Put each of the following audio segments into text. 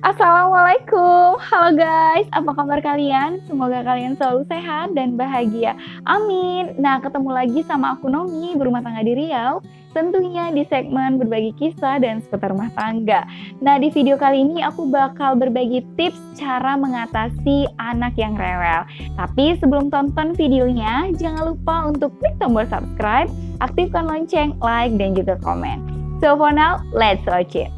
Assalamualaikum, halo guys, apa kabar kalian? Semoga kalian selalu sehat dan bahagia, amin. Nah, ketemu lagi sama aku Nomi, berumah tangga di Riau, tentunya di segmen berbagi kisah dan seputar rumah tangga. Nah, di video kali ini aku bakal berbagi tips cara mengatasi anak yang rewel. Tapi sebelum tonton videonya, jangan lupa untuk klik tombol subscribe, aktifkan lonceng, like, dan juga komen. So for now, let's watch it.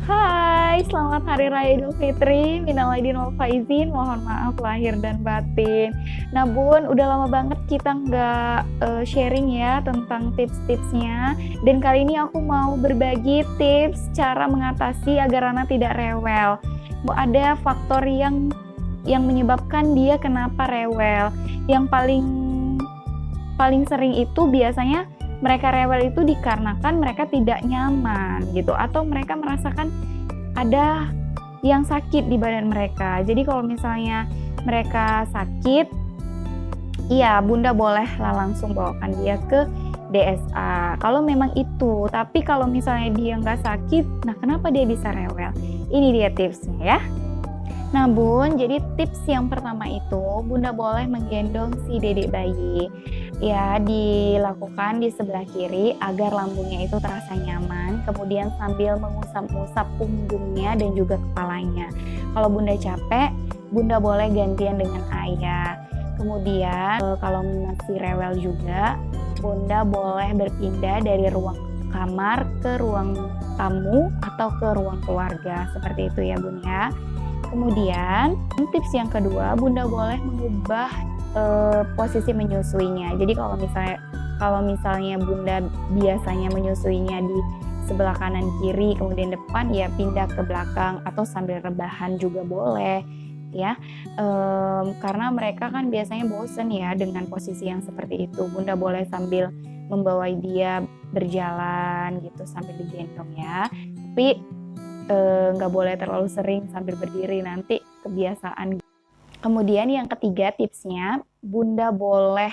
Hai, selamat Hari Raya Idul Fitri, minal aidin wal faizin, mohon maaf lahir dan batin. Nah bun, udah lama banget kita nggak sharing ya tentang tips-tipsnya. Dan kali ini aku mau berbagi tips cara mengatasi agar anak tidak rewel. Ada faktor yang menyebabkan dia kenapa rewel. Yang paling sering itu biasanya mereka rewel itu dikarenakan mereka tidak nyaman gitu, atau mereka merasakan ada yang sakit di badan mereka. Jadi kalau misalnya mereka sakit, iya bunda bolehlah langsung bawakan dia ke DSA kalau memang itu. Tapi kalau misalnya dia nggak sakit, nah kenapa dia bisa rewel? Ini dia tipsnya ya. Nah bun, jadi tips yang pertama itu bunda boleh menggendong si dedek bayi. Ya, dilakukan di sebelah kiri agar lambungnya itu terasa nyaman, kemudian sambil mengusap-usap punggungnya dan juga kepalanya. Kalau bunda capek, bunda boleh gantian dengan ayah. Kemudian kalau masih rewel juga, bunda boleh berpindah dari ruang kamar ke ruang tamu atau ke ruang keluarga. Seperti itu ya bun ya. Kemudian tips yang kedua, bunda boleh mengubah posisi menyusuinya. Jadi kalau misalnya bunda biasanya menyusuinya di sebelah kanan kiri kemudian depan, ya pindah ke belakang atau sambil rebahan juga boleh ya. Karena mereka kan biasanya bosen ya dengan posisi yang seperti itu. Bunda boleh sambil membawa dia berjalan gitu sambil digendong ya. Tapi nggak boleh terlalu sering sambil berdiri, nanti kebiasaan. Kemudian yang ketiga tipsnya, bunda boleh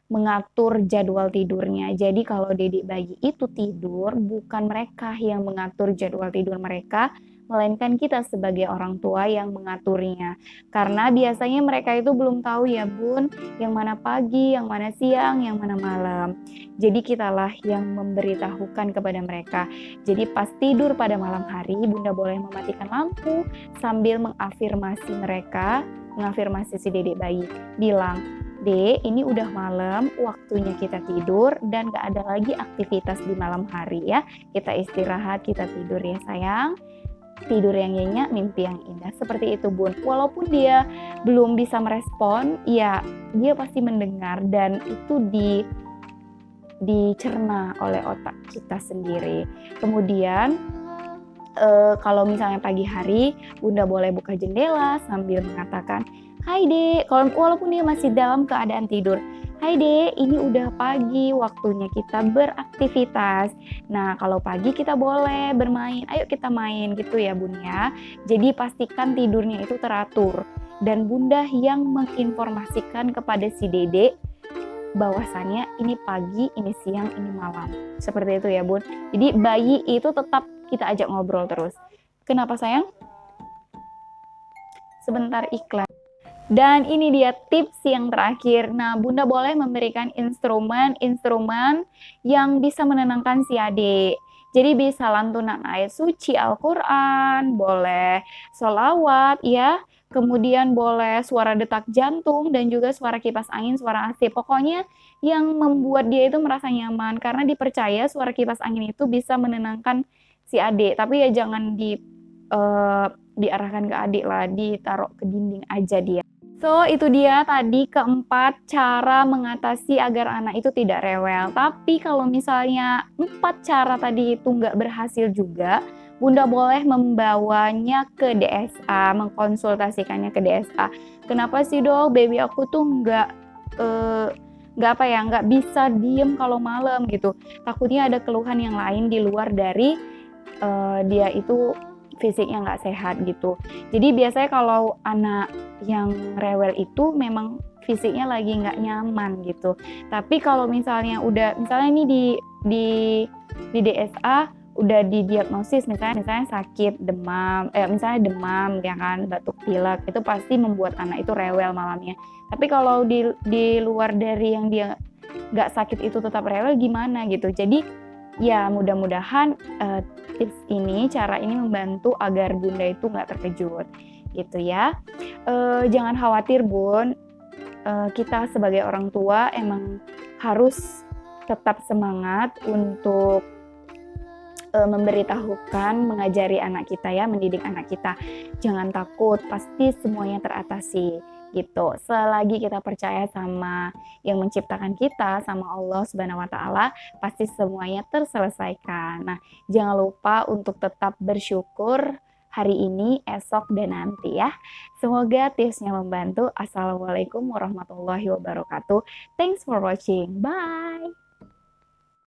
mengatur jadwal tidurnya. Jadi kalau dedek bayi itu tidur, bukan mereka yang mengatur jadwal tidur mereka, melainkan kita sebagai orang tua yang mengaturnya. Karena biasanya mereka itu belum tahu ya bun, yang mana pagi, yang mana siang, yang mana malam. Jadi kitalah yang memberitahukan kepada mereka. Jadi pas tidur pada malam hari, bunda boleh mematikan lampu sambil mengafirmasi mereka, mengafirmasi si dedek bayi, bilang, "Dek, ini udah malam, waktunya kita tidur dan gak ada lagi aktivitas di malam hari ya. Kita istirahat, kita tidur ya sayang. Tidur yang nyenyak, mimpi yang indah." Seperti itu bun. Walaupun dia belum bisa merespon, ya dia pasti mendengar dan itu dicerna oleh otak kita sendiri. Kemudian kalau misalnya pagi hari, bunda boleh buka jendela sambil mengatakan, "Hai dek," walaupun dia masih dalam keadaan tidur. "Hai dek, ini udah pagi, waktunya kita beraktivitas. Nah, kalau pagi kita boleh bermain, ayo kita main," gitu ya bun ya. Jadi pastikan tidurnya itu teratur. Dan bunda yang menginformasikan kepada si dedek bahwasannya ini pagi, ini siang, ini malam. Seperti itu ya bun. Jadi bayi itu tetap kita ajak ngobrol terus. Kenapa sayang? Sebentar iklan. Dan ini dia tips yang terakhir. Nah, bunda boleh memberikan instrumen yang bisa menenangkan si adik. Jadi bisa lantunan ayat suci Al-Quran, boleh sholawat ya, kemudian boleh suara detak jantung dan juga suara kipas angin, suara AC. Pokoknya yang membuat dia itu merasa nyaman, karena dipercaya suara kipas angin itu bisa menenangkan si adik. Tapi ya jangan diarahkan ke adik lah, ditaruh ke dinding aja dia. So, itu dia tadi keempat cara mengatasi agar anak itu tidak rewel. Tapi kalau misalnya 4 cara tadi itu nggak berhasil juga, bunda boleh membawanya ke DSA, mengkonsultasikannya ke DSA. Kenapa sih dok, baby aku tuh nggak bisa diem kalau malam gitu. Takutnya ada keluhan yang lain di luar dari dia itu fisiknya nggak sehat gitu. Jadi biasanya kalau anak yang rewel itu memang fisiknya lagi nggak nyaman gitu. Tapi kalau misalnya misalnya ini di DSA udah didiagnosis misalnya sakit demam, misalnya demam ya kan, batuk pilek, itu pasti membuat anak itu rewel malamnya. Tapi kalau di luar dari yang dia nggak sakit itu tetap rewel gimana gitu. Jadi ya mudah-mudahan tips ini, cara ini membantu agar bunda itu nggak terkejut gitu ya. Jangan khawatir bun, kita sebagai orang tua emang harus tetap semangat untuk memberitahukan, mengajari anak kita ya, mendidik anak kita. Jangan takut, pasti semuanya teratasi gitu. Selagi kita percaya sama yang menciptakan kita, sama Allah Subhanahu wa taala, pasti semuanya terselesaikan. Nah, jangan lupa untuk tetap bersyukur hari ini, esok, dan nanti ya. Semoga tipsnya membantu. Assalamualaikum warahmatullahi wabarakatuh. Thanks for watching. Bye.